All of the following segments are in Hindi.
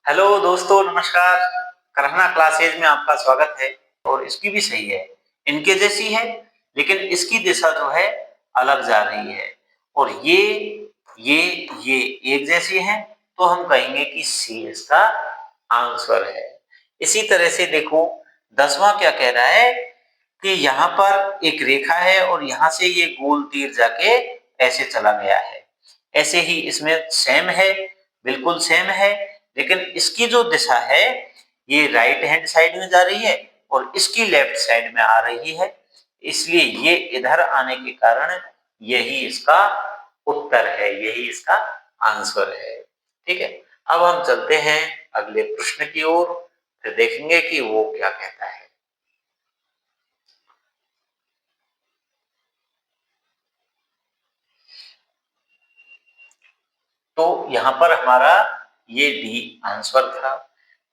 हेलो दोस्तों, नमस्कार। करहना क्लासेज में आपका स्वागत है। और इसकी भी सही है, इनके जैसी है, लेकिन इसकी दिशा जो है अलग जा रही है। और ये एक जैसी है, तो हम कहेंगे कि सी इसका आंसर है। इसी तरह से देखो, 10वां क्या कह रहा है कि यहाँ पर एक रेखा है और यहाँ से ये गोल तीर जाके ऐसे चला गया है। ऐसे ही इसमें सेम है, बिल्कुल सेम है, लेकिन इसकी जो दिशा है ये राइट हैंड साइड में जा रही है और इसकी लेफ्ट साइड में आ रही है। इसलिए ये इधर आने के कारण यही इसका उत्तर है, यही इसका आंसर है। ठीक है, अब हम चलते हैं अगले प्रश्न की ओर, फिर देखेंगे कि वो क्या कहता है। तो यहाँ पर हमारा ये डी आंसर था।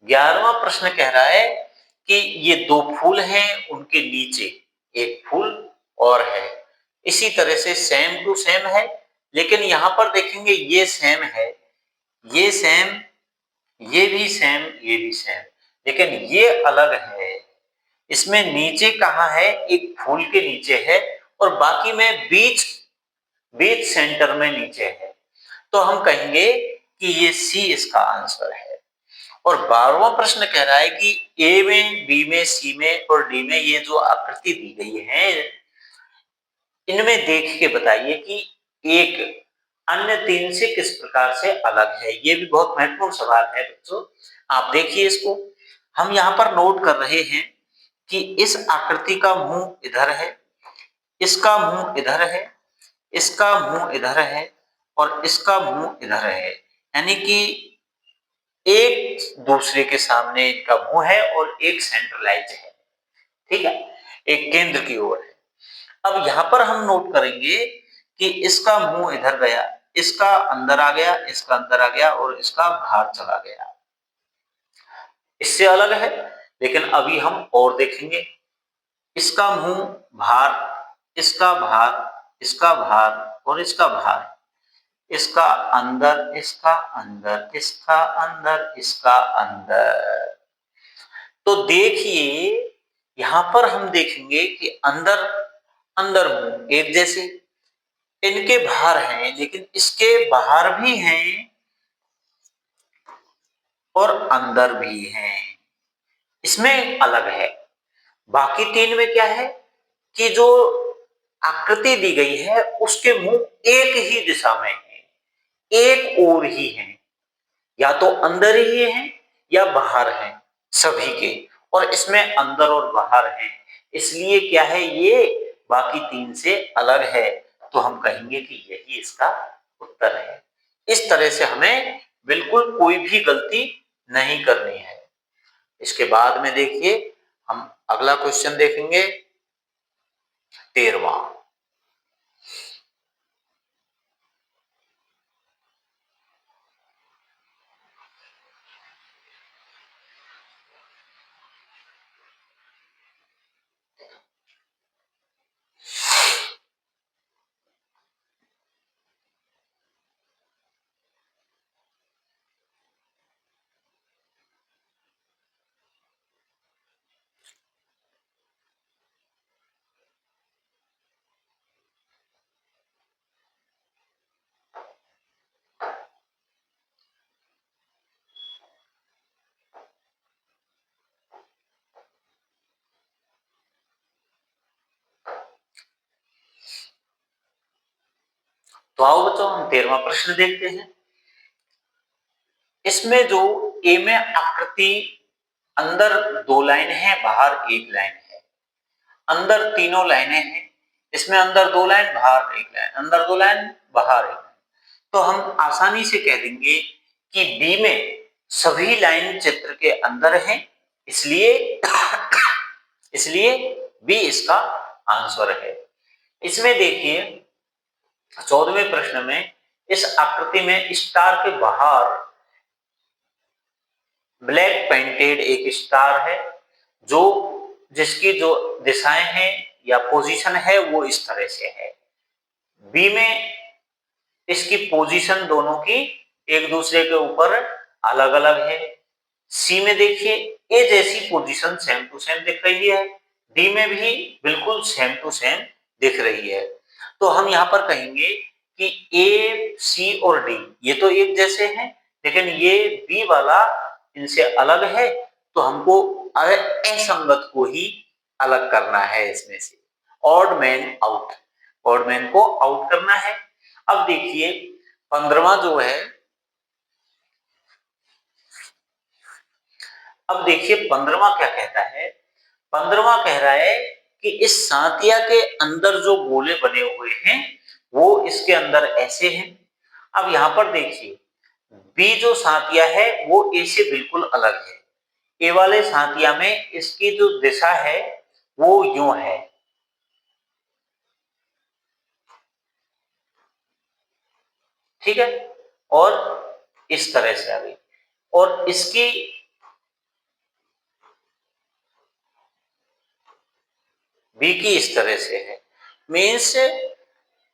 11वां प्रश्न कह रहा है कि ये दो फूल हैं, उनके नीचे एक फूल और है। इसी तरह से सेम टू सेम है, लेकिन यहाँ पर देखेंगे ये सेम है, ये सेम, ये भी सेम, ये भी सेम, लेकिन ये अलग है। इसमें नीचे कहाँ है, एक फूल के नीचे है और बाकी में बीच बीच सेंटर में नीचे है। तो हम कहेंगे कि ये सी इसका आंसर है। और 12वां प्रश्न कह रहा है कि ए में, बी में, सी में और डी में ये जो आकृति दी गई है, इनमें देख के बताइए कि एक अन्य तीन से किस प्रकार से अलग है। ये भी बहुत महत्वपूर्ण सवाल है बच्चों, आप देखिए इसको। हम यहाँ पर नोट कर रहे हैं कि इस आकृति का मुंह इधर है, इसका मुंह इधर है, इसका मुंह इधर है और इसका मुंह इधर है। यानी कि एक दूसरे के सामने इनका मुंह है और एक सेंट्रलाइज है। ठीक है, एक केंद्र की ओर है। अब यहां पर हम नोट करेंगे कि इसका मुंह इधर गया, इसका अंदर आ गया, इसका अंदर आ गया और इसका बाहर चला गया। इससे अलग है, लेकिन अभी हम और देखेंगे। इसका मुंह बाहर, इसका बाहर, इसका बाहर और इसका बाहर, इसका अंदर, इसका अंदर, इसका अंदर, इसका अंदर। तो देखिए, यहां पर हम देखेंगे कि अंदर अंदर मुंह एक जैसे, इनके बाहर हैं लेकिन इसके बाहर भी हैं और अंदर भी हैं, इसमें अलग है। बाकी तीन में क्या है कि जो आकृति दी गई है उसके मुंह एक ही दिशा में है, एक ओर ही है, या तो अंदर ही है या बाहर है सभी के। और इसमें अंदर और बाहर है, इसलिए क्या है, ये बाकी तीन से अलग है। तो हम कहेंगे कि यही इसका उत्तर है। इस तरह से हमें बिल्कुल कोई भी गलती नहीं करनी है। इसके बाद में देखिए, हम अगला क्वेश्चन देखेंगे, 13वां। तो आओ बच्चों, हम 13वां प्रश्न देखते हैं। इसमें जो ए में आकृति, अंदर दो लाइन है, बाहर एक लाइन है, अंदर तीनों लाइनें हैं, इसमें अंदर दो लाइन, बाहर एक लाइन, अंदर दो लाइन, बाहर एक लाइन। तो हम आसानी से कह देंगे कि बी में सभी लाइन चित्र के अंदर हैं, इसलिए इसलिए बी इसका आंसर है। इसमें देखिए, 14वें प्रश्न में इस आकृति में स्टार के बाहर ब्लैक पेंटेड एक स्टार है, जो जिसकी जो दिशाएं हैं या पोजीशन है वो इस तरह से है। बी में इसकी पोजीशन दोनों की एक दूसरे के ऊपर अलग अलग है, सी में देखिए ए जैसी पोजीशन सेम टू सेम दिख रही है, डी में भी बिल्कुल सेम टू सेम दिख रही है। तो हम यहाँ पर कहेंगे कि ए, सी और डी ये तो एक जैसे हैं, लेकिन ये बी वाला इनसे अलग है, तो हमको असंगत को ही अलग करना है इसमें से। Odd man out, odd man को आउट करना है। अब देखिए 15वां जो है, अब देखिए 15वां क्या कहता है। 15वां कह रहा है कि इस सांतिया के अंदर जो गोले बने हुए हैं वो इसके अंदर ऐसे हैं। अब यहाँ पर देखिए बी जो सांतिया है वो ए से बिल्कुल अलग है। ए वाले सांतिया में इसकी जो दिशा है वो यूं है, ठीक है, और इस तरह से आ गई, और इसकी बी की इस तरह से है, मीन्स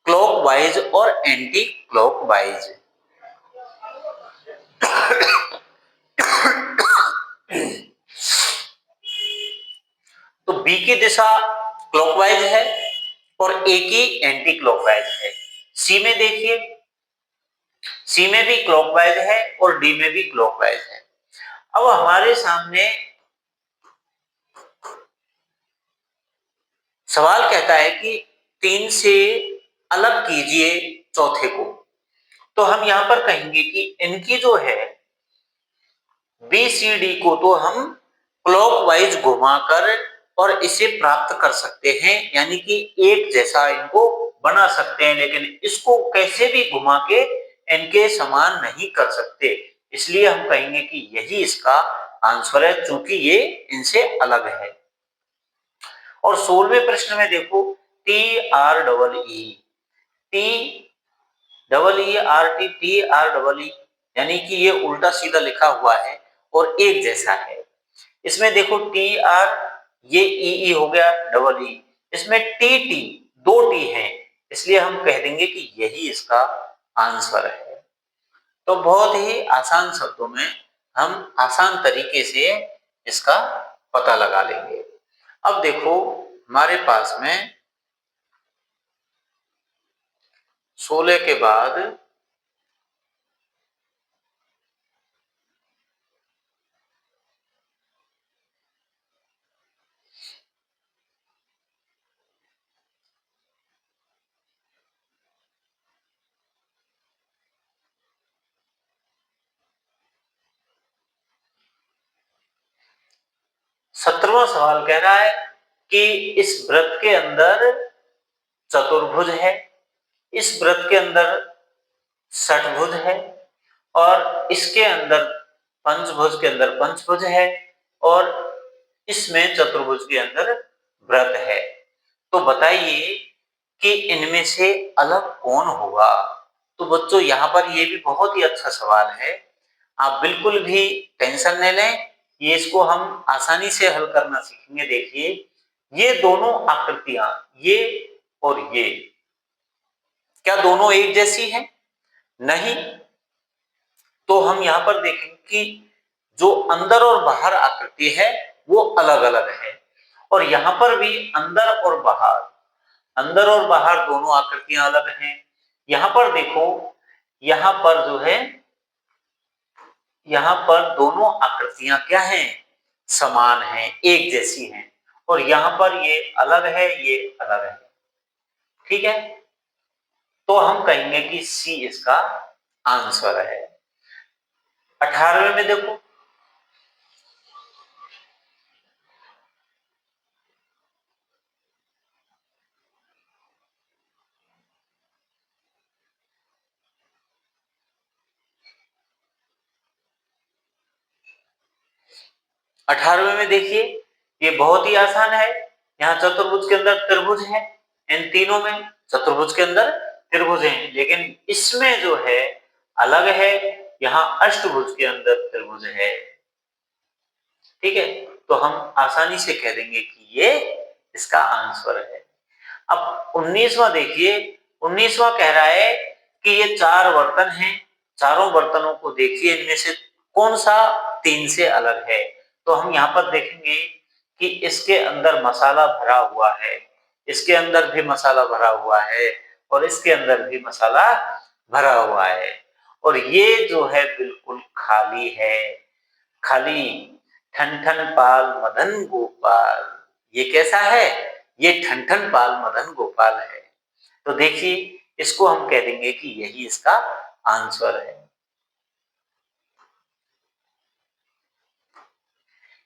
क्लॉकवाइज और एंटी क्लॉकवाइज। तो बी की दिशा क्लॉकवाइज है और ए की एंटी क्लॉकवाइज है। सी में देखिए, सी में भी क्लॉकवाइज है और डी में भी क्लॉकवाइज है। अब हमारे सामने सवाल कहता है कि 3 से अलग कीजिए चौथे को। तो हम यहां पर कहेंगे कि इनकी जो है बी सी डी को तो हम क्लॉकवाइज घुमाकर और इसे प्राप्त कर सकते हैं, यानी कि एक जैसा इनको बना सकते हैं, लेकिन इसको कैसे भी घुमा के इनके समान नहीं कर सकते। इसलिए हम कहेंगे कि यही इसका आंसर है, चूंकि ये इनसे अलग है। और 16वें प्रश्न में देखो, T R double E, T double E R T, T R double E, यानी कि ये उल्टा सीधा लिखा हुआ है और एक जैसा है। इसमें देखो टी आर, ये ई ई हो गया डबल ई, इसमें टी टी दो टी है, इसलिए हम कह देंगे कि यही इसका आंसर है। तो बहुत ही आसान शब्दों में हम आसान तरीके से इसका पता लगा लेंगे। अब देखो हमारे पास में 16 के बाद 17वां सवाल कह रहा है कि इस वृत्त के अंदर चतुर्भुज है, इस वृत्त के अंदर षटभुज है और इसके अंदर पंचभुज के अंदर पंचभुज है और इसमें चतुर्भुज के अंदर वृत्त है। तो बताइए कि इनमें से अलग कौन होगा। तो बच्चों यहाँ पर ये भी बहुत ही अच्छा सवाल है, आप बिल्कुल भी टेंशन नहीं लें, ये इसको हम आसानी से हल करना सीखेंगे। देखिए ये दोनों आकृतियां, ये और ये, क्या दोनों एक जैसी हैं? नहीं। तो हम यहाँ पर देखेंगे कि जो अंदर और बाहर आकृति है वो अलग अलग है, और यहाँ पर भी अंदर और बाहर, अंदर और बाहर दोनों आकृतियां अलग हैं। यहाँ पर देखो, यहाँ पर जो है, यहाँ पर दोनों आकृतियां क्या हैं? समान हैं, एक जैसी हैं, और यहाँ पर ये अलग है, ये अलग है, ठीक है। तो हम कहेंगे कि सी इसका आंसर है। 18वें में देखो, 18वें में देखिए ये बहुत ही आसान है। यहाँ चतुर्भुज के अंदर त्रिभुज है, इन तीनों में चतुर्भुज के अंदर त्रिभुज है, लेकिन इसमें जो है अलग है, यहाँ अष्टभुज के अंदर त्रिभुज है, ठीक है। तो हम आसानी से कह देंगे कि ये इसका आंसर है। अब 19वां देखिए, 19वां कह रहा है कि ये चार बर्तन हैं, चारों बर्तनों को देखिए, इनमें से कौन सा 3 से अलग है। तो हम यहाँ पर देखेंगे कि इसके अंदर मसाला भरा हुआ है, इसके अंदर भी मसाला भरा हुआ है और इसके अंदर भी मसाला भरा हुआ है और ये जो है बिल्कुल खाली है, खाली। ठन ठन पाल मदन गोपाल, ये कैसा है? ये ठन ठन पाल मदन गोपाल है। तो देखिए इसको हम कह देंगे कि यही इसका आंसर है।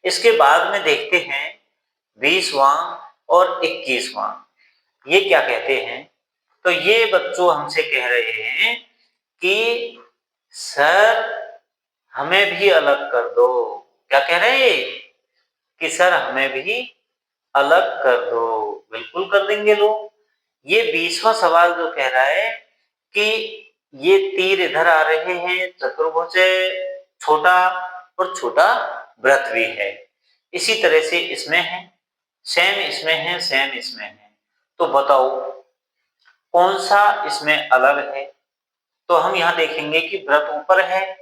इसके बाद में देखते हैं 20वां और 21वां, ये क्या कहते हैं? तो ये बच्चों हमसे कह रहे हैं कि सर हमें भी अलग कर दो। क्या कह रहे हैं? कि सर हमें भी अलग कर दो। बिल्कुल कर देंगे लोग। ये 20वां सवाल जो कह रहा है कि ये तीर इधर आ रहे हैं, चतुर्भुज छोटा और छोटा वृत्त भी है। इसी तरह से इसमें है, सेम इसमें है, सेम इसमें है। तो बताओ कौन सा इसमें अलग है? तो हम यहाँ देखेंगे कि वृत्त ऊपर है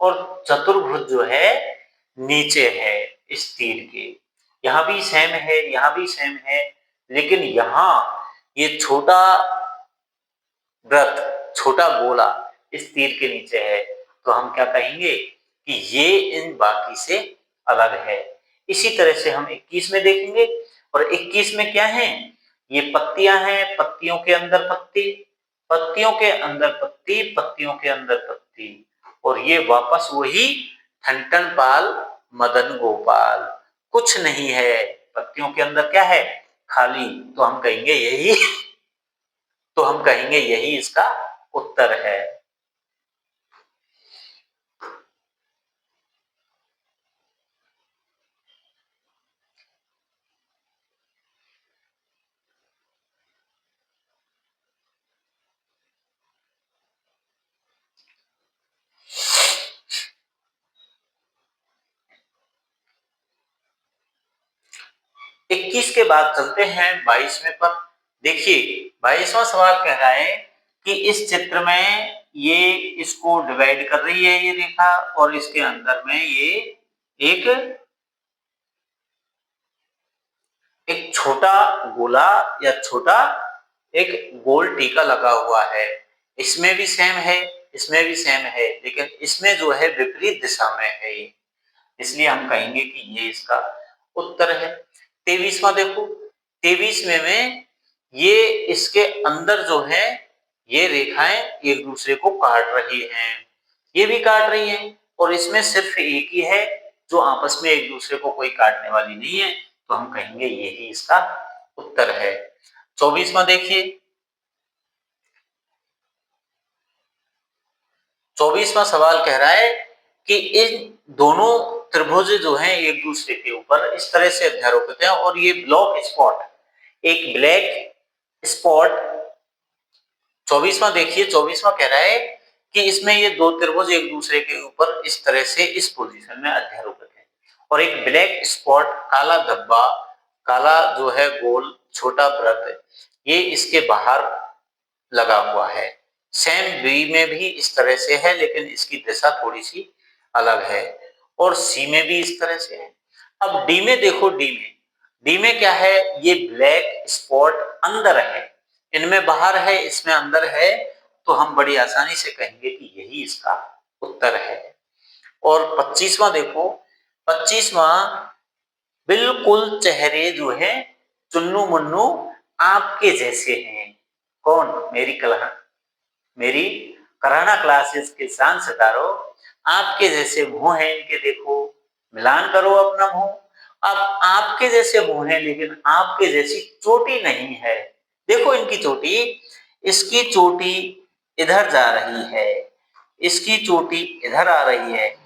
और चतुर्भुज जो है नीचे है इस तीर के। यहाँ भी सेम है, यहाँ भी सेम है, लेकिन यहाँ ये छोटा वृत्त, छोटा गोला इस तीर के नीचे है। तो हम क्या कहेंगे कि ये इन बाकी से अलग है। इसी तरह से हम 21 में देखेंगे और 21 में क्या है? ये पत्तियां हैं, पत्तियों के अंदर पत्ती, पत्तियों के अंदर पत्ती, पत्तियों के अंदर पत्ती और ये वापस वही ठन-ठन पाल मदन गोपाल, कुछ नहीं है। पत्तियों के अंदर क्या है? खाली। तो हम कहेंगे यही इसका उत्तर है। 21 के बाद चलते हैं 22वें पर। देखिए 22वां सवाल कह रहा है कि इस चित्र में ये इसको डिवाइड कर रही है ये रेखा और इसके अंदर में ये एक एक छोटा गोला या छोटा एक गोल टीका लगा हुआ है। इसमें भी सेम है, इसमें भी सेम है, लेकिन इसमें जो है विपरीत दिशा में है ये। इसलिए हम कहेंगे कि ये इसका उत्तर है। 23वां देखो, 23वें में ये इसके अंदर जो है ये रेखाएं एक दूसरे को काट रही हैं, ये भी काट रही हैं और इसमें सिर्फ एक ही है जो आपस में एक दूसरे को कोई काटने वाली नहीं है। तो हम कहेंगे यही इसका उत्तर है। 24वां देखिए, 24वां सवाल कह रहा है कि इन दोनों त्रिभुज जो हैं एक दूसरे के ऊपर इस तरह से अध्यारोपित हैं और ये ब्लॉक स्पॉट, एक ब्लैक स्पॉट। 24वां देखिए, 24वां कह रहा है कि इसमें ये दो त्रिभुज एक दूसरे के ऊपर इस तरह से इस पोजीशन में अध्यारोपित है और एक ब्लैक स्पॉट, काला धब्बा, काला जो है गोल छोटा वृत्त, ये इसके बाहर लगा हुआ है। सेम बी में भी इस तरह से है लेकिन इसकी दिशा थोड़ी सी अलग है और सी में भी इस तरह से है। अब डी में देखो, डी में क्या है? ये ब्लैक स्पॉट अंदर है, इनमें बाहर है, इसमें अंदर है। तो हम बड़ी आसानी से कहेंगे कि यही इसका उत्तर है। और 25वां देखो, 25वां बिल्कुल चेहरे जो है चुन्नू मुन्नू आपके जैसे हैं। कौन? मेरी कराना क्लासेस के शान सितारों, आपके जैसे मुंह है इनके, देखो मिलान करो अपना मुंह। अब आपके जैसे मुंह है लेकिन आपके जैसी चोटी नहीं है। देखो इनकी चोटी, इसकी चोटी इधर जा रही है, इसकी चोटी इधर आ रही है,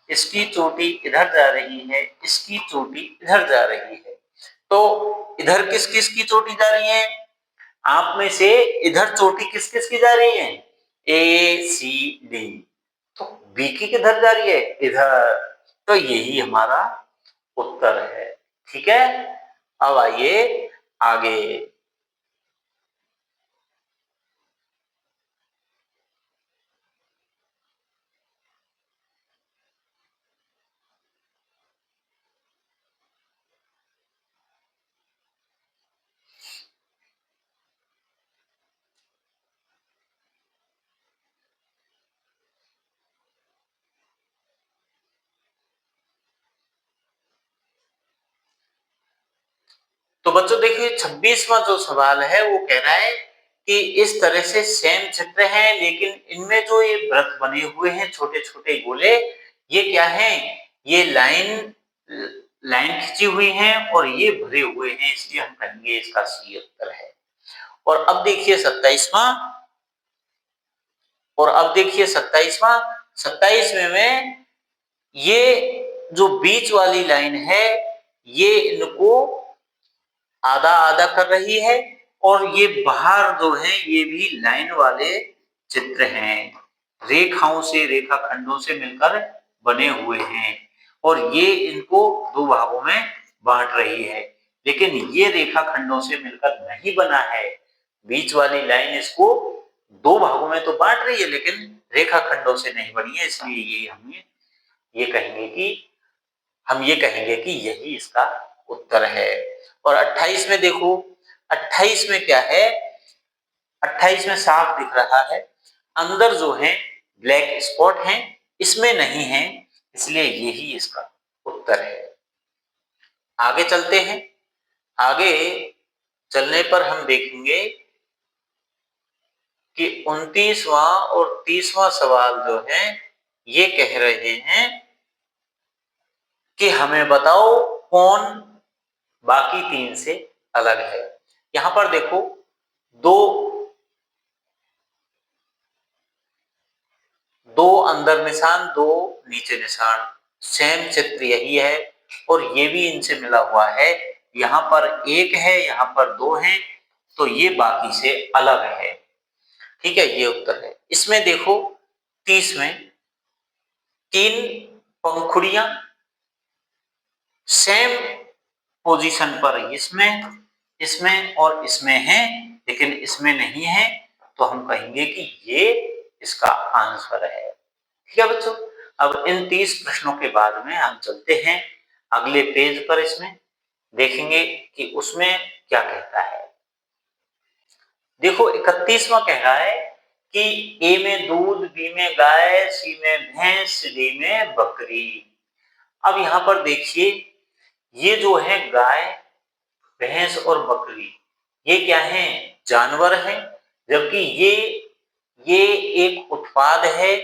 इसकी चोटी इधर जा रही है, इसकी चोटी इधर जा रही है। तो इधर किस किस की चोटी जा रही है? आप में से इधर चोटी किस किस की जा रही है? ए सी डी। तो बी की किधर जा रही है? इधर। तो यही हमारा उत्तर है। ठीक है, अब आइए आगे। तो बच्चों देखिए 26वां जो सवाल है वो कह रहा है कि इस तरह से सेम चित्र है, लेकिन इनमें जो ये वृत्त बने हुए हैं छोटे-छोटे गोले, ये क्या हैं? ये लाइन खींची हुई है और ये भरे हुए हैं, इसलिए हम कहेंगे इसका सी उत्तर है। और अब देखिए 27वां, और अब देखिए 27वां, 27वें में ये जो बीच वाली लाइन है, ये इनको आधा-आधा कर रही है, और ये बाहर जो है ये भी लाइन वाले चित्र हैं। रेखाओं से, रेखाखंडों से मिलकर बने हुए हैं, और ये इनको 2 भागों में बाँट रही है। लेकिन ये रेखाखंडों से मिलकर नहीं बना है। बीच वाली लाइन इसको 2 भागों में तो बाँट रही है, लेकिन रेखाखंडों से नहीं बनी है, इसलिए हम ये कहेंगे कि यही इसका उत्तर है। और 28 में देखो, 28 में क्या है? 28 में साफ दिख रहा है, अंदर जो है ब्लैक स्पॉट हैं, इसमें नहीं है, इसलिए यही इसका उत्तर है। आगे चलते हैं। आगे चलने पर हम देखेंगे कि 29वां और 30वां सवाल जो है, ये कह रहे हैं कि हमें बताओ कौन बाकी 3 से अलग है। यहाँ पर देखो, दो दो अंदर निशान, दो नीचे निशान, सेम चित्र यही है, और ये भी इनसे मिला हुआ है। यहाँ पर 1 है, यहाँ पर 2 हैं, तो ये बाकी से अलग है। ठीक है, ये उत्तर है। इसमें देखो 30 में 3 पंखुड़ियां सेम पोजीशन पर इसमें और इसमें है, लेकिन इसमें नहीं है, तो हम कहेंगे कि ये इसका आंसर है। ठीक है बच्चों, अब इन 30 प्रश्नों के बाद में हम चलते हैं अगले पेज पर। इसमें देखेंगे कि उसमें क्या कहता है। देखो 31वां कह रहा है कि ए में दूध, बी में गाय, सी में भैंस, डी में बकरी। अब यहाँ पर देखिए, ये जो है गाय, भैंस और बकरी, ये क्या है? जानवर हैं, जबकि ये एक उत्पाद है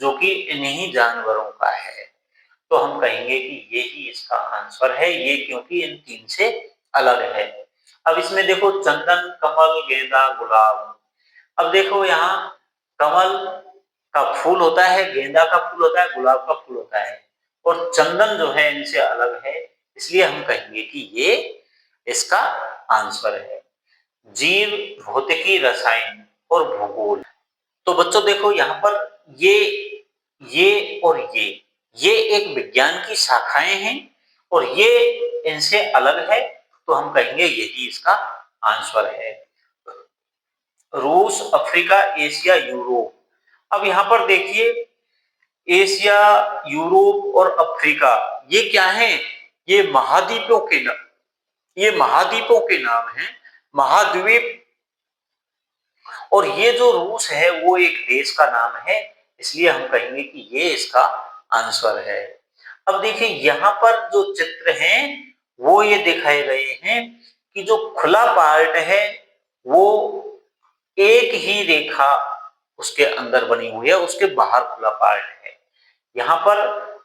जो कि इन्हीं जानवरों का है। तो हम कहेंगे कि ये ही इसका आंसर है, ये क्योंकि इन 3 से अलग है। अब इसमें देखो चंदन, कमल, गेंदा, गुलाब। अब देखो यहाँ कमल का फूल होता है, गेंदा का फूल होता है, गुलाब का फूल होता है, और चंदन जो है इनसे अलग है, इसलिए हम कहेंगे कि ये इसका आंसर है। जीव, भौतिकी, रसायन और भूगोल। तो बच्चों देखो यहाँ पर ये और ये एक विज्ञान की शाखाएं हैं, और ये इनसे अलग है, तो हम कहेंगे यही इसका आंसर है। रूस, अफ्रीका, एशिया, यूरोप। अब यहाँ पर देखिए, एशिया, यूरोप और अफ्रीका, ये क्या है? ये महाद्वीपों के नाम हैं, महाद्वीप। और ये जो रूस है वो एक देश का नाम है, इसलिए हम कहेंगे कि ये इसका आंसर है। अब देखिए यहाँ पर जो चित्र हैं वो ये दिखाए गए हैं कि जो खुला पार्ट है वो एक ही रेखा उसके अंदर बनी हुई है, उसके बाहर खुला पार्ट है। यहाँ पर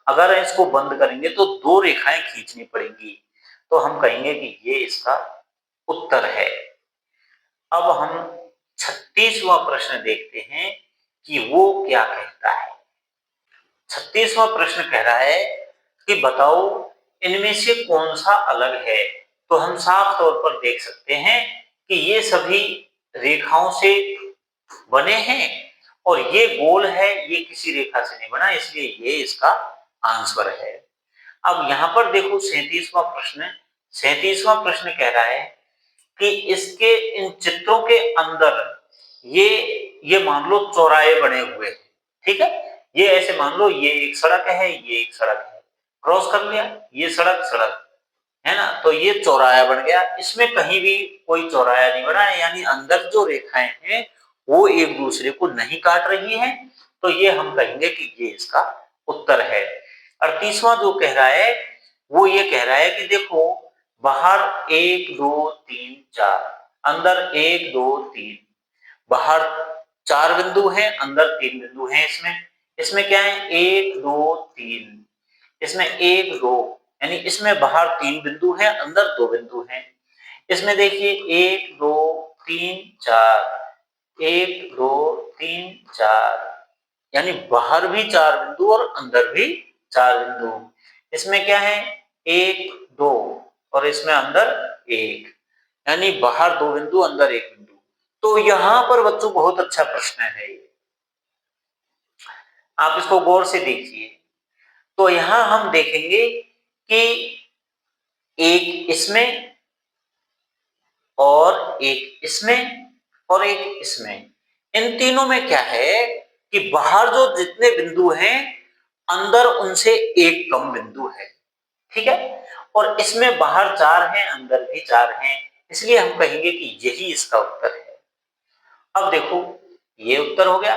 अगर इसको बंद करेंगे तो 2 रेखाएं खींचनी पड़ेंगी, तो हम कहेंगे कि ये इसका उत्तर है। अब हम 36वां प्रश्न देखते हैं कि वो क्या कहता है। 36वां प्रश्न कह रहा है कि बताओ इनमें से कौन सा अलग है। तो हम साफ तौर पर देख सकते हैं कि ये सभी रेखाओं से बने हैं, और ये गोल है, ये किसी रेखा से नहीं बना, इसलिए ये इसका आंसर है। अब यहाँ पर देखो 37वां प्रश्न कह रहा है कि इसके इन चित्रों के अंदर ये मान लो चौराहे बने हुए हैं। ठीक है, ये ऐसे मान लो ये एक सड़क है, ये एक सड़क है, क्रॉस कर लिया, ये सड़क है ना, तो ये चौराहा बन गया। इसमें कहीं भी कोई चौराहा नहीं बना है, यानी अंदर जो रेखाएं हैं वो एक दूसरे को नहीं काट रही हैं, तो ये हम कहेंगे कि ये इसका उत्तर है। 38वां जो कह रहा है वो ये कह रहा है कि देखो बाहर 1 2 3 4, अंदर 1 2 3, बाहर 4 बिंदु हैं, अंदर 3 बिंदु हैं। इसमें क्या है, 1 2 3, इसमें 1 2, यानी इसमें बाहर 3 बिंदु हैं, अंदर 2 बिंदु हैं। इसमें देखिए 1 2 3 4, 1 2 3 4, यानी बाहर भी 4 बिंदु और अंदर भी 4 बिंदु। इसमें क्या है, 1 2 और इसमें अंदर 1, यानी बाहर 2 बिंदु, अंदर 1 बिंदु। तो यहाँ पर बच्चों बहुत अच्छा प्रश्न है ये, आप इसको गौर से देखिए। तो यहाँ हम देखेंगे कि एक इसमें और एक इसमें और एक इसमें, इन तीनों में क्या है कि बाहर जो जितने बिंदु हैं, अंदर उनसे एक कम बिंदु है, ठीक है। और इसमें बाहर 4 हैं, अंदर भी 4 हैं, इसलिए हम कहेंगे कि यही इसका उत्तर है। अब देखो ये उत्तर हो गया,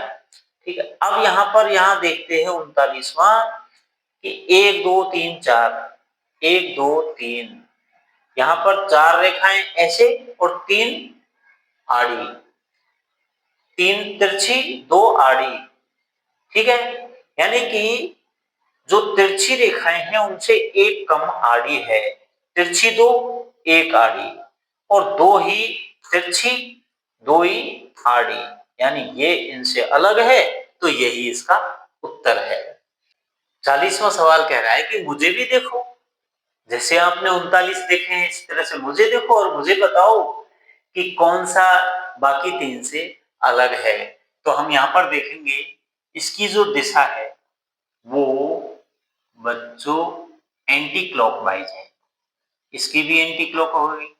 ठीक है। अब यहाँ देखते हैं 39वां कि 1 2 3 4, 1 2 3, यहाँ पर 4 रेखाएं ऐसे और 3 आड़ी, 3 तिरछी 2 आड़ी, ठीक है। यानी कि जो तिरछी रेखाएं हैं उनसे एक कम आड़ी है, तिरछी 2 एक आड़ी, और 2 ही तिरछी 2 ही आड़ी, यानी ये इनसे अलग है, तो यही इसका उत्तर है। 40वां सवाल कह रहा है कि मुझे भी देखो, जैसे आपने 39 देखे हैं इस तरह से मुझे देखो और मुझे बताओ कि कौन सा बाकी 3 से अलग है। तो हम यहाँ पर देखेंगे इसकी जो दिशा है वो बच्चों एंटी क्लॉकवाइज है, इसकी भी एंटी क्लॉक होगी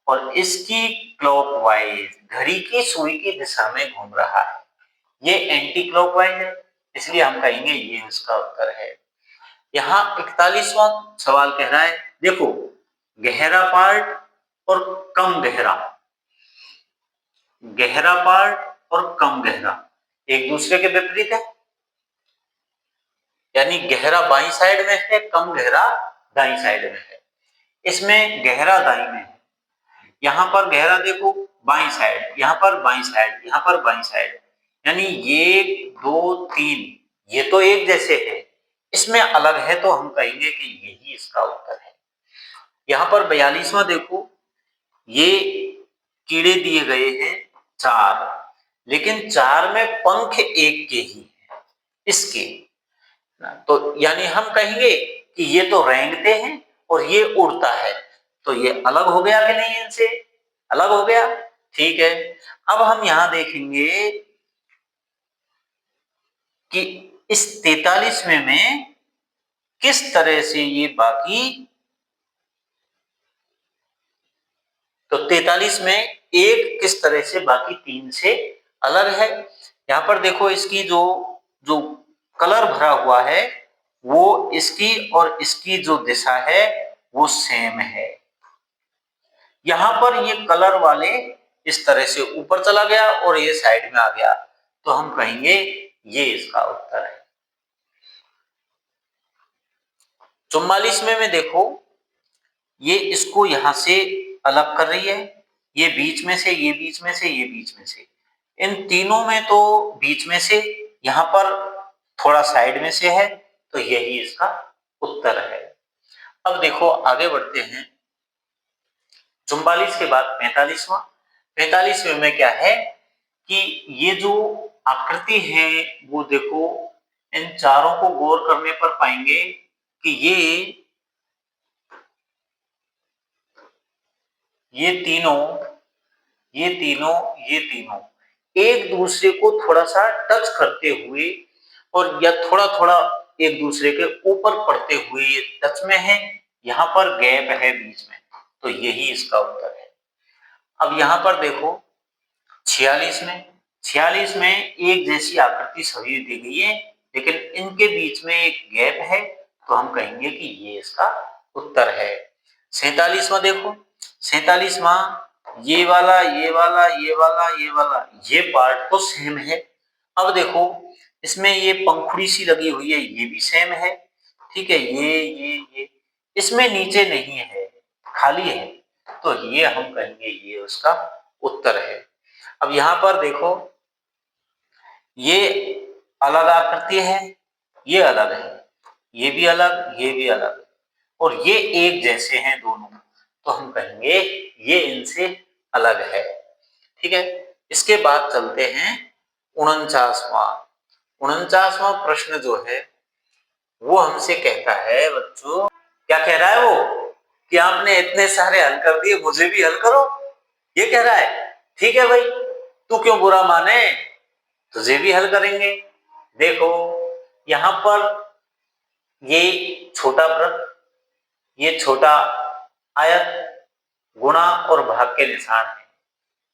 और इसकी क्लॉकवाइज घड़ी की सुई की दिशा में घूम रहा है, ये एंटी क्लॉकवाइज है, इसलिए हम कहेंगे ये इसका उत्तर है। यहाँ 41वां सवाल कह रहा है, देखो गहरा पार्ट और कम गहरा, गहरा पार्ट और कम गहरा एक दूसरे के विपरीत है, यानी गहरा बाईं साइड में है, कम गहरा दाईं साइड में है। इसमें गहरा दाईं में है, यहाँ पर गहरा देखो बाईं साइड, यहाँ पर बाईं साइड, यहाँ पर बाईं साइड, यानी ये 2 3 ये तो एक जैसे है, इसमें अलग है, तो हम कहेंगे कि यही इसका उत्तर है। यहाँ पर 42वां देखो, ये कीड़े दिए गए हैं 4, लेकिन 4 में पंख एक के ही है इसके, तो यानी हम कहेंगे कि ये तो रेंगते हैं और ये उड़ता है, तो ये अलग हो गया कि नहीं, इनसे अलग हो गया, ठीक है। अब हम यहां देखेंगे कि इस 43वें में किस तरह से ये बाकी, तो 43 में एक किस तरह से बाकी 3 से अलग है। यहाँ पर देखो इसकी जो जो कलर भरा हुआ है वो इसकी और इसकी जो दिशा है वो सेम है। यहाँ पर ये कलर वाले इस तरह से ऊपर चला गया और ये साइड में आ गया, तो हम कहेंगे ये इसका उत्तर है। 44वें में देखो, ये इसको यहां से अलग कर रही है, ये बीच में से, ये बीच में से, ये बीच में से, इन तीनों में तो बीच में से, यहाँ पर थोड़ा साइड में से है, तो यही इसका उत्तर है। अब देखो आगे बढ़ते हैं, 44 के बाद 45वां, 45वें में क्या है कि ये जो आकृति है वो देखो, इन चारों को गौर करने पर पाएंगे कि ये तीनों, ये तीनों, ये तीनों एक दूसरे को थोड़ा सा टच करते हुए और या थोड़ा थोड़ा एक दूसरे के ऊपर पड़ते हुए ये टच में है, यहाँ पर गैप है बीच में, तो यही इसका उत्तर है। अब यहाँ पर देखो 46 में एक जैसी आकृति सभी दी गई है, लेकिन इनके बीच में एक गैप है, तो हम कहेंगे कि ये इसका उत्तर है। 47वां देखो, 47वां ये वाला, ये वाला, ये वाला, ये वाला, ये पार्ट तो सेम है। अब देखो इसमें ये पंखुड़ी सी लगी हुई है, ये भी सेम है, ठीक है, ये इसमें नीचे नहीं है, खाली है, तो ये हम कहेंगे ये उसका उत्तर है। अब यहाँ पर देखो, ये अलग आकृति है, ये अलग है, ये भी अलग, ये भी अलग, और ये एक जैसे हैं दोनों, तो हम कहेंगे ये इनसे अलग है। ठीक है, इसके बाद चलते हैं 49वां। 49वां प्रश्न जो है वो हमसे कहता है बच्चों, क्या कह रहा है वो, कि आपने इतने सारे हल कर दिए, मुझे भी हल करो, ये कह रहा है। ठीक है भाई, तू क्यों बुरा माने, तुझे भी हल करेंगे। देखो यहां पर ये छोटा वृत्त, ये छोटा आयत, गुणा और भाग के निशान है।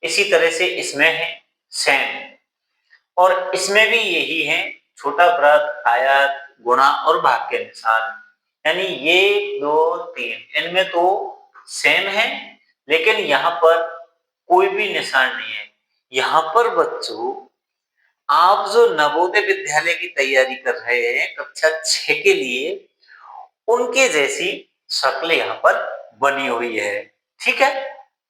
इसी तरह से इसमें है सेम, और इसमें भी यही है, छोटा वृत्त, आयत, गुणा और भाग के निशान। यानी ये 2 3 इनमें तो सेम है, लेकिन यहाँ पर कोई भी निशान नहीं है। यहाँ पर बच्चों आप जो नवोदय विद्यालय की तैयारी कर रहे हैं कक्षा 6 के लिए, उनके जैसी शक्ल यहाँ पर बनी हुई है। ठीक है,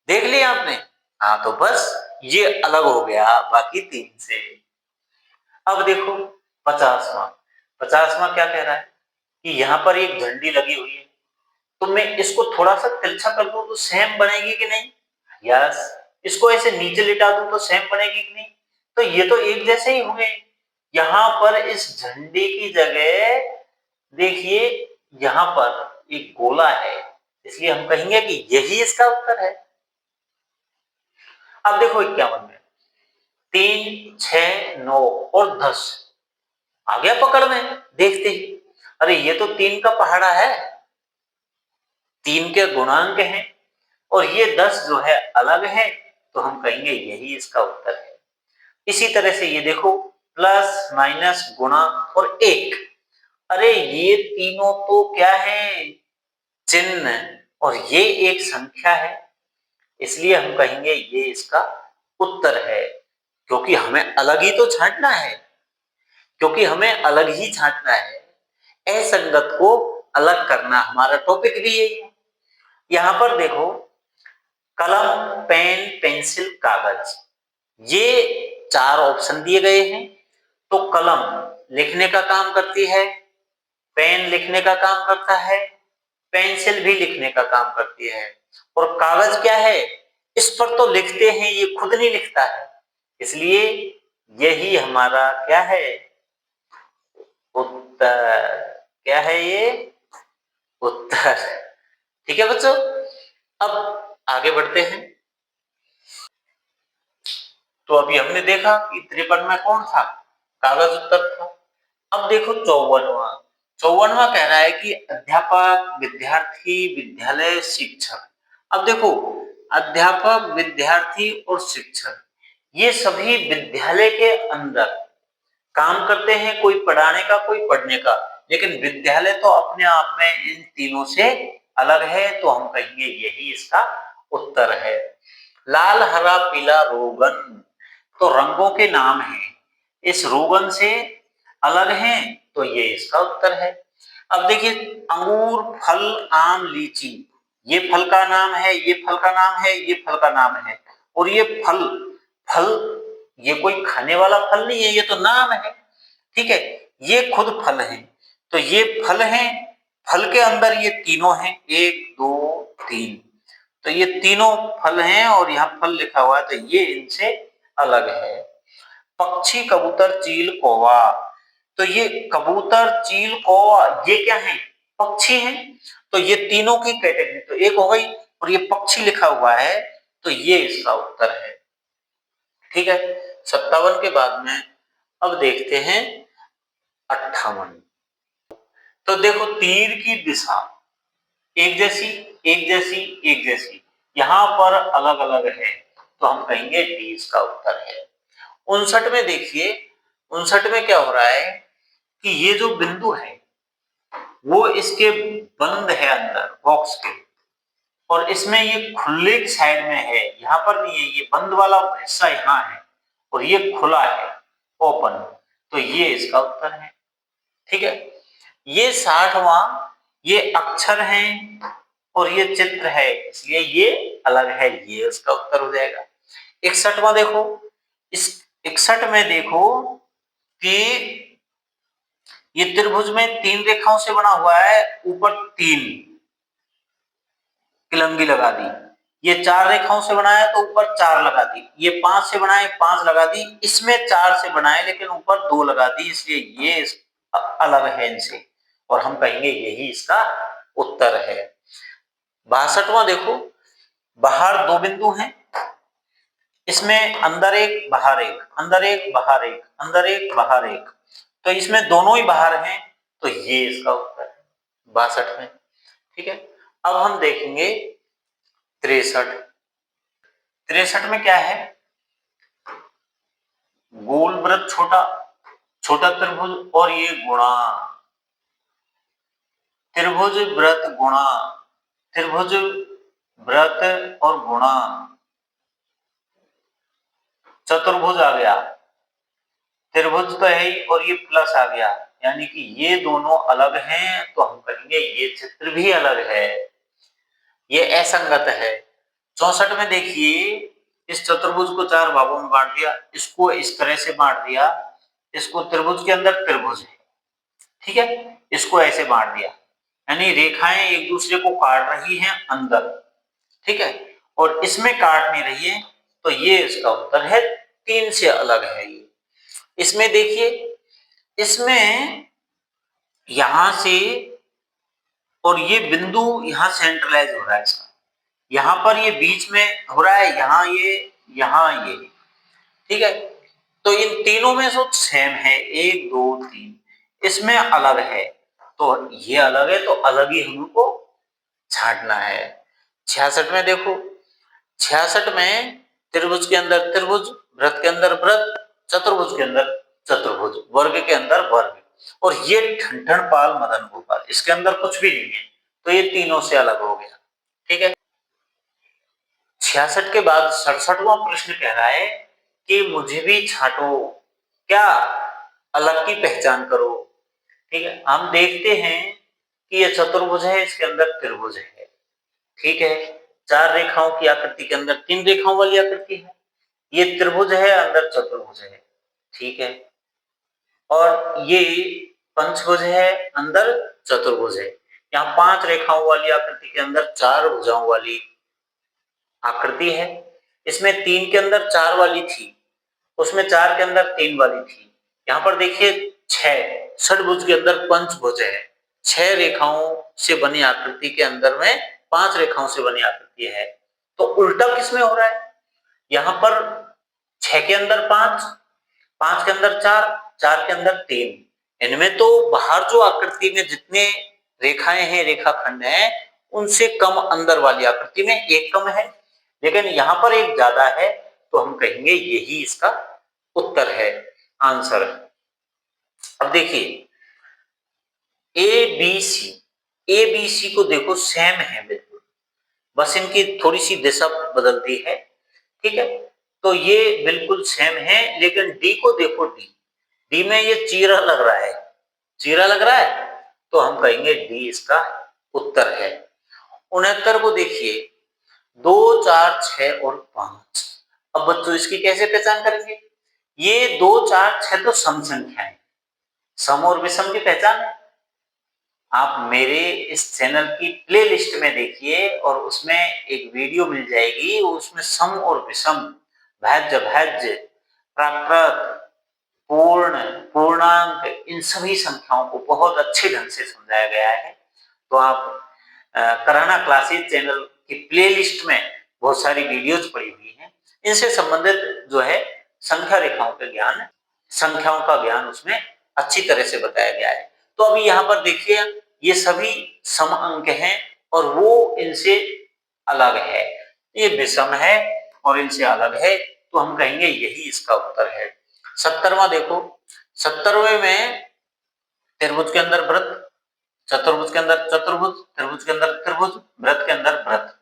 देख लिया आपने। हाँ, तो बस ये अलग हो गया बाकी 3 से। अब देखो 50वां। 50वां क्या कह रहा है कि यहाँ पर एक झंडी लगी हुई है, तो मैं इसको थोड़ा सा तिरछा कर दूं तो सेम बनेगी कि नहीं? यस। इसको ऐसे नीचे लिटा दूं तो सेम बनेगी कि नहीं? तो ये तो एक जैसे ही हुए। यहाँ पर इस झंडे की जगह देखिए, यहाँ पर एक गोला है, इसलिए हम कहेंगे कि यही इसका उत्तर है। अब देखो 51 में 3 6 9 और 10 आ गया पकड़ में देखते ही। अरे ये तो 3 का पहाड़ा है, 3 के गुणांक हैं, और ये 10 जो है अलग है, तो हम कहेंगे यही इसका उत्तर है। इसी तरह से ये देखो, प्लस माइनस गुणा और 1, अरे ये तीनों तो क्या है, चिन्ह, और ये एक संख्या है, इसलिए हम कहेंगे ये इसका उत्तर है। क्योंकि हमें अलग ही तो छांटना है, क्योंकि हमें अलग ही छांटना है, असंगत को अलग करना हमारा टॉपिक भी यही है। यहां पर देखो, कलम, पेन, पेंसिल, कागज, ये 4 ऑप्शन दिए गए हैं। तो कलम लिखने का काम करती है, पेन लिखने का काम करता है, पेंसिल भी लिखने का काम करती है, और कागज क्या है, इस पर तो लिखते हैं, ये खुद नहीं लिखता है, इसलिए यही हमारा क्या है, उत्तर। क्या है ये, उत्तर। ठीक है बच्चों, अब आगे बढ़ते हैं। तो अभी हमने देखा कि 53 में कौन था, कागज उत्तर था। अब देखो 54वां। 54वां कह रहा है कि अध्यापक, विद्यार्थी, विद्यालय, शिक्षक। अब देखो, अध्यापक, विद्यार्थी और शिक्षक ये सभी विद्यालय के अंदर काम करते हैं, कोई पढ़ाने का, कोई पढ़ने का, लेकिन विद्यालय तो अपने आप में इन तीनों से अलग है, तो हम कहेंगे यही इसका उत्तर है। लाल, हरा, पीला रोगन, तो रंगों के नाम हैं, इस रोगन से अलग हैं, तो ये इसका उत्तर है। अब देखिए, अंगूर, फल, आम, लीची, ये फल का नाम है, ये फल का नाम है, ये फल का नाम है, और ये फल, फल ये कोई खाने वाला फल नहीं है, ये तो नाम है। ठीक है, ये खुद फल है, तो ये फल हैं, फल के अंदर ये तीनों हैं, 1 2 3, तो ये तीनों फल हैं, और यहाँ फल लिखा हुआ है, तो ये इनसे अलग है। पक्षी, कबूतर, चील, कौवा, तो ये कबूतर, चील, कौवा ये क्या है, पक्षी हैं, तो ये तीनों की कैटेगरी तो एक हो गई, और ये पक्षी लिखा हुआ है, तो ये इसका उत्तर है। ठीक है, 57 के बाद में अब देखते हैं 58। तो देखो, तीर की दिशा एक जैसी, एक जैसी, एक जैसी, यहां पर अलग अलग है, तो हम कहेंगे डी इसका उत्तर है। 59 में देखिए, 59 में क्या हो रहा है कि ये जो बिंदु है वो इसके बंद है अंदर बॉक्स के, और इसमें ये खुले की साइड में है, यहाँ पर नहीं है, ये बंद वाला हिस्सा यहाँ है, और ये खुला है, ओपन, तो ये इसका उत्तर है। ठीक है, ये 60वां, ये अक्षर हैं और ये चित्र है इसलिए ये अलग है, ये उसका उत्तर हो जाएगा। 61वां देखो, इस 61 में देखो कि ये त्रिभुज में 3 रेखाओं से बना हुआ है, ऊपर 3 किलंगी लगा दी। ये 4 रेखाओं से बना है तो ऊपर 4 लगा दी। ये 5 से बना है, 5 लगा दी। इसमें 4 से बना है लेकिन ऊपर 2 लगा दी, इसलिए ये अलग है इनसे और हम कहेंगे यही इसका उत्तर है। 62वां देखो, बाहर 2 बिंदु हैं, इसमें अंदर एक बाहर एक, अंदर एक बाहर एक, अंदर एक बाहर एक, तो इसमें दोनों ही बाहर हैं तो ये इसका उत्तर है 62 में। ठीक है, अब हम देखेंगे 63। 63 में क्या है, गोल वृत्त छोटा, छोटा त्रिभुज और ये गुणा, त्रिभुज वृत्त गुणा, त्रिभुज वृत्त और गुणा, चतुर्भुज आ गया, त्रिभुज तो है ही और ये प्लस आ गया, यानी कि ये दोनों अलग हैं तो हम कहेंगे ये चित्र भी अलग है, ये असंगत है। 64 में देखिए, इस चतुर्भुज को 4 भागों में बांट दिया, इसको इस तरह से बांट दिया, इसको त्रिभुज के अंदर त्रिभुज है, ठीक है, इसको ऐसे बांट दिया, यानी रेखाएं एक दूसरे को काट रही हैं अंदर, ठीक है, और इसमें काट नहीं रही है, तो ये इसका उत्तर है, 3 से अलग है ये। इसमें देखिए, इसमें यहां से और ये बिंदु यहां सेंट्रलाइज हो रहा है इसका, यहां पर ये बीच में हो रहा है, यहां ये, ठीक है, तो इन तीनों में जो सेम है 1 2 3, इसमें अलग है, तो ये अलग है तो अलग ही हमको छांटना है। 66 में देखो, 66 में त्रिभुज के अंदर त्रिभुज, वृत्त के अंदर वृत्त, चतुर्भुज के अंदर चतुर्भुज, वर्ग के अंदर वर्ग, और ये ठन पाल मदन गोपाल, इसके अंदर कुछ भी नहीं है, तो ये तीनों से अलग हो गया। ठीक है, 66 के बाद 67वां प्रश्न कह रहा है कि मुझे भी छांटो, क्या अलग की पहचान करो। ठीक है, हम देखते हैं कि ये चतुर्भुज है, इसके अंदर त्रिभुज है, ठीक है, 4 रेखाओं की आकृति के अंदर 3 रेखाओं वाली आकृति है, ये त्रिभुज है, अंदर चतुर्भुज है, ठीक है, और ये पंचभुज है, अंदर चतुर्भुज है। यहाँ 5 रेखाओं वाली आकृति के अंदर 4 भुजाओं वाली आकृति है, इसमें 3 के अंदर 4 वाली थी, उसमें 4 के अंदर 3 वाली थी। यहाँ पर देखिए 6 षटभुज के अंदर पंचभुज है, 6 रेखाओं से बनी आकृति के अंदर में 5 रेखाओं से बनी आकृति है, तो उल्टा किसमें हो रहा है, यहाँ पर 6 के अंदर 5, 5 के अंदर 4, 4 के अंदर 3, इनमें तो बाहर जो आकृति में जितने रेखाएं हैं, रेखाखंड हैं, उनसे कम अंदर वाली आकृति में एक कम है, लेकिन यहाँ पर एक ज्यादा है, तो हम कहेंगे यही इसका उत्तर है, आंसर है। अब देखिए ए बी सी को देखो सेम है बिल्कुल, बस इनकी थोड़ी सी दिशा बदलती है, ठीक है, तो ये बिल्कुल सेम है, लेकिन डी को देखो, डी में ये चीरा लग रहा है, चीरा लग रहा है, तो हम कहेंगे डी इसका उत्तर है। 69 को देखिए, 2 4 6 और 5, अब बच्चों इसकी कैसे पहचान करेंगे, ये 2 4 6 तो सम संख्याएं, सम और विषम की पहचान आप मेरे इस चैनल की प्लेलिस्ट में देखिए, और उसमें एक वीडियो मिल जाएगी, उसमें सम और विषम, भाज्य भाज्य, प्राकृत, पूर्ण, पूर्णांक, इन सभी संख्याओं को बहुत अच्छे ढंग से समझाया गया है। तो आप कराना क्लासेस चैनल की प्लेलिस्ट में बहुत सारी वीडियोज पड़ी हुई हैं, इनसे संबंधित जो है संख्या रेखाओं का ज्ञान, संख्याओं का ज्ञान उसमें अच्छी तरह से बताया गया है। तो अभी यहाँ पर देखिए, ये सभी सम अंक हैं और वो इनसे अलग है, ये विषम है और इनसे अलग है, तो हम कहेंगे यही इसका उत्तर है। 70वां देखो, 70वें में त्रिभुज के अंदर वृत्त, चतुर्भुज के अंदर चतुर्भुज, त्रिभुज के अंदर त्रिभुज, वृत्त के अंदर वृत्त,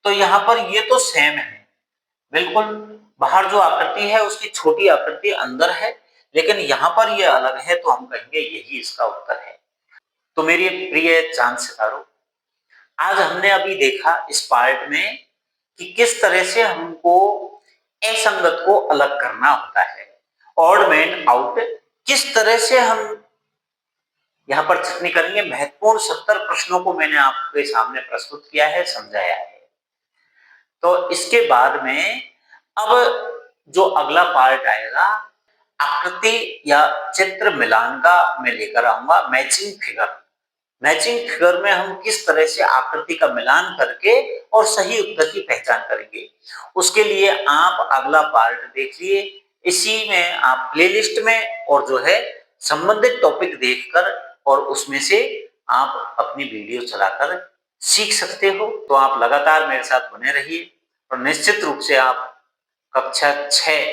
तो यहाँ पर ये तो सेम है बिल्कुल, बाहर जो आकृति है उसकी छोटी आकृति अंदर है, लेकिन यहाँ पर ये अलग है, तो हम कहेंगे यही इसका उत्तर है। तो मेरी प्रिय चांद सितारों, आज हमने अभी देखा इस पार्ट में कि किस तरह से हमको असंगत को अलग करना होता है, ऑड मैन आउट किस तरह से हम यहाँ पर चटनी करेंगे। महत्वपूर्ण 70 प्रश्नों को मैंने आपके सामने प्रस्तुत किया है, समझाया है। तो इसके बाद में अब जो अगला पार्ट आएगा, आकृति या चित्र मिलान का मैं लेकर आऊंगा, मैचिंग फिगर। मैचिंग फिगर में हम किस तरह से आकृति का मिलान करके और सही उत्तर की पहचान करेंगे। उसके लिए आप अगला पार्ट देखिए, इसी में आप प्लेलिस्ट में और जो है संबंधित टॉपिक देखकर और उसमें से आप अपनी वीडियो चलाकर सीख सकते हो। तो आप लगातार मेरे साथ बने रहिए और निश्चित रूप से आप कक्षा 6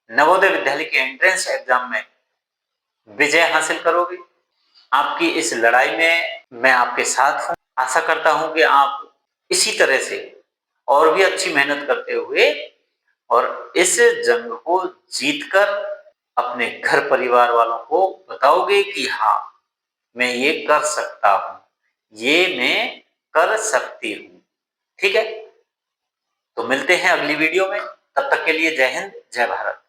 नवोदय विद्यालय के एंट्रेंस एग्जाम में विजय हासिल करोगे। आपकी इस लड़ाई में मैं आपके साथ हूं। आशा करता हूं कि आप इसी तरह से और भी अच्छी मेहनत करते हुए और इस जंग को जीतकर अपने घर परिवार वालों को बताओगे कि हाँ, मैं ये कर सकता हूं, ये मैं कर सकती हूं। ठीक है, तो मिलते हैं अगली वीडियो में। तब तक के लिए जय हिंद, जय भारत।